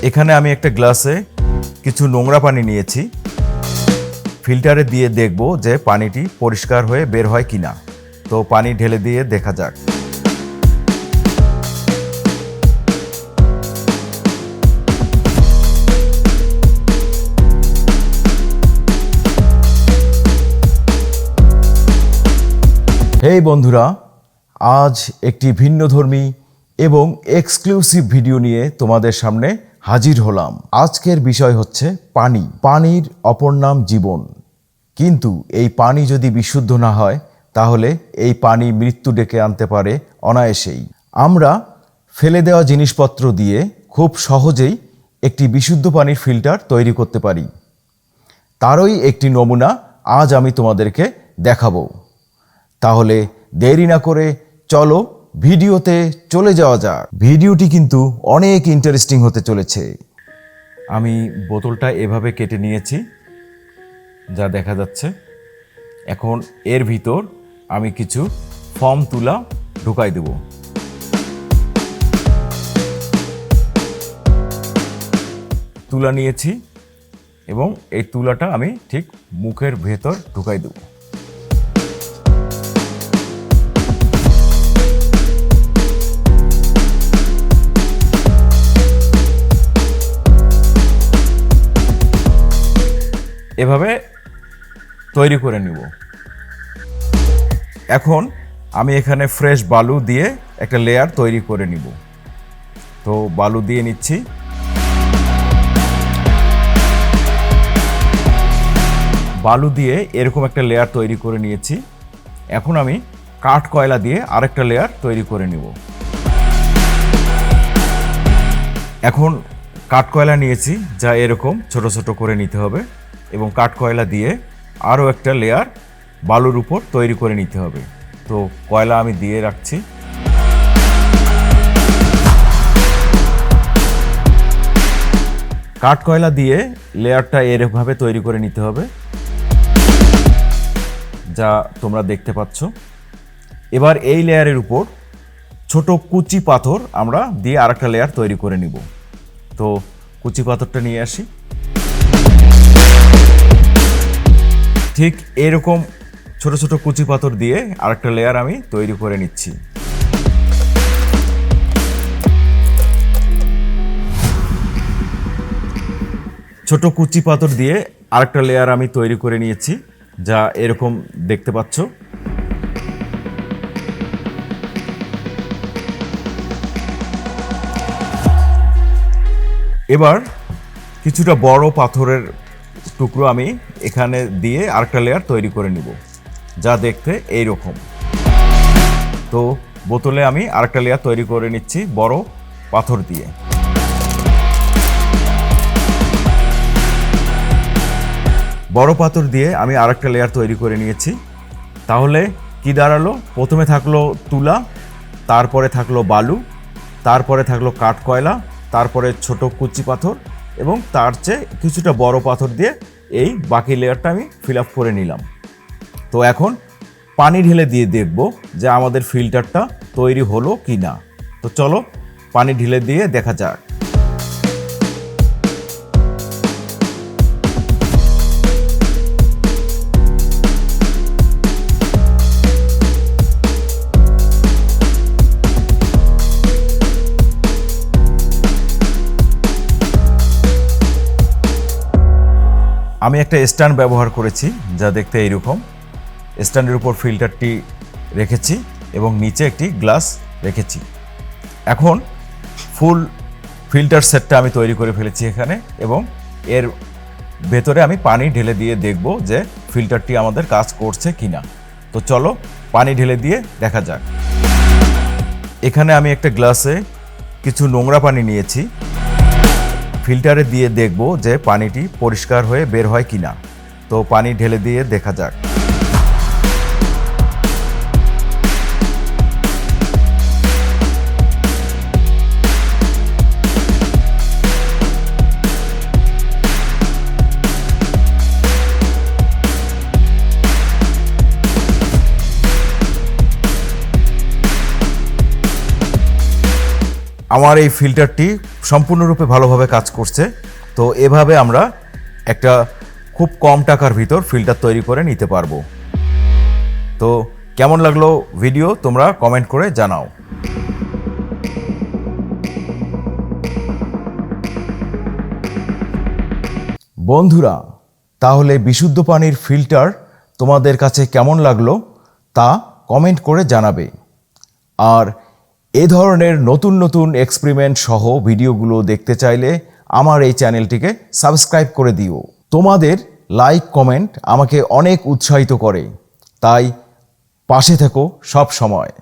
এখানে আমি একটা গ্লাসে কিছু নোংরা পানি নিয়েছি। ফিল্টারে দিয়ে দেখব যে পানিটি পরিষ্কার হয়ে বের হয় কিনা। তো পানি ঢেলে দিয়ে দেখা যাক। হেই বন্ধুরা, আজ একটি ভিন্নধর্মী এবং এক্সক্লুসিভ ভিডিও নিয়ে তোমাদের সামনে হাজির হলাম। আজকের বিষয় হচ্ছে পানি। পানির অপর নাম জীবন। কিন্তু এই পানি যদি বিশুদ্ধ না হয় তাহলে এই পানি মৃত্যু ডেকে আনতে পারে অনায়াসেই। আমরা ফেলে দেওয়া জিনিসপত্র দিয়ে খুব সহজেই একটি বিশুদ্ধ পানির ফিল্টার তৈরি করতে পারি। তারই একটি নমুনা আজ আমি তোমাদেরকে দেখাবো। তাহলে দেরি না করে চলো ভিডিওতে চলে যাওয়া যাক। ভিডিওটি কিন্তু অনেক ইন্টারেস্টিং হতে চলেছে। আমি বোতলটা এভাবে কেটে নিয়েছি, যা দেখা যাচ্ছে। এখন এর ভিতর আমি কিছু ফর্ম তুলা ঢুকাই দেব। তুলা নিয়েছি এবং এই তুলাটা আমি ঠিক মুখের ভেতর ঢুকাই দেব। এভাবে তৈরি করে নিব। এখন আমি এখানে ফ্রেশ বালু দিয়ে একটা লেয়ার তৈরি করে নিব। তো বালু দিয়ে নিচ্ছি। বালু দিয়ে এরকম একটা লেয়ার তৈরি করে নিয়েছি। এখন আমি কাঠ কয়লা দিয়ে আরেকটা লেয়ার তৈরি করে নিব। এখন কাঠ কয়লা নিয়েছি, যা এরকম ছোট ছোট করে নিতে হবে এবং কাঠ কয়লা দিয়ে আরও একটা লেয়ার বালুর উপর তৈরি করে নিতে হবে। তো কয়লা আমি দিয়ে রাখছি। কাঠ কয়লা দিয়ে লেয়ারটা এরকমভাবে তৈরি করে নিতে হবে, যা তোমরা দেখতে পাচ্ছ। এবার এই লেয়ারের উপর ছোট কুচি পাথর আমরা দিয়ে আরেকটা লেয়ার তৈরি করে নিব। তো কুচি পাথরটা নিয়ে আসি। ঠিক এরকম ছোট ছোট কুচি পাথর দিয়ে আরেকটা লেয়ার আমি তৈরি করে নিচ্ছি। ছোট কুচি পাথর দিয়ে আরেকটা লেয়ার আমি তৈরি করে নিয়েছি, যা এরকম দেখতে পাচ্ছ। এবার কিছুটা বড় পাথরের টুকরো আমি এখানে দিয়ে আরেকটা লেয়ার তৈরি করে নিব, যা দেখতে এইরকম। তো বোতলে আমি আরেকটা লেয়ার তৈরি করে নিচ্ছি বড় পাথর দিয়ে। বড় পাথর দিয়ে আমি আরেকটা লেয়ার তৈরি করে নিয়েছি। তাহলে কি দাঁড়ালো? প্রথমে থাকলো তুলা, তারপরে থাকলো বালু, তারপরে থাকলো কাঠ কয়লা, তারপরে ছোট কুচি পাথর এবং তার চেয়ে কিছুটা বড় পাথর দিয়ে এই বাকি লেয়ারটা আমি ফিল আপ করে নিলাম। তো এখন পানি ঢেলে দিয়ে দেখব যে আমাদের ফিল্টারটা তৈরি হলো কি না। তো চলো পানি ঢেলে দিয়ে দেখা যাক। আমি একটা স্ট্যান্ড ব্যবহার করেছি, যা দেখতে এইরকম। স্ট্যান্ডের উপর ফিল্টারটি রেখেছি এবং নিচে একটি গ্লাস রেখেছি। এখন ফুল ফিল্টার সেটটা আমি তৈরি করে ফেলেছি এখানে এবং এর ভেতরে আমি পানি ঢেলে দিয়ে দেখব যে ফিল্টারটি আমাদের কাজ করছে কিনা। তো চলো পানি ঢেলে দিয়ে দেখা যাক। এখানে আমি একটা গ্লাসে কিছু নোংরা পানি নিয়েছি। ফিল্টারে দিয়ে দেখব যে পানিটি পরিষ্কার হয়ে বের হয় কিনা। তো পানি ঢেলে দিয়ে দেখা যাক। আমার এই ফিল্টারটি সম্পূর্ণরূপে ভালোভাবে কাজ করছে। তো এভাবে আমরা একটা খুব কম টাকার ভিতর ফিল্টার তৈরি করে নিতে পারবো। তো কেমন লাগলো ভিডিও তোমরা কমেন্ট করে জানাও। বন্ধুরা, তাহলে বিশুদ্ধ পানির ফিল্টার তোমাদের কাছে কেমন লাগলো তা কমেন্ট করে জানাবে। আর এ ধরনের নতুন নতুন এক্সপেরিমেন্ট সহ ভিডিওগুলো দেখতে চাইলে আমার এই চ্যানেলটিকে সাবস্ক্রাইব করে দিও। তোমাদের লাইক কমেন্ট আমাকে অনেক উৎসাহিত করে, তাই পাশে থেকো সব সময়।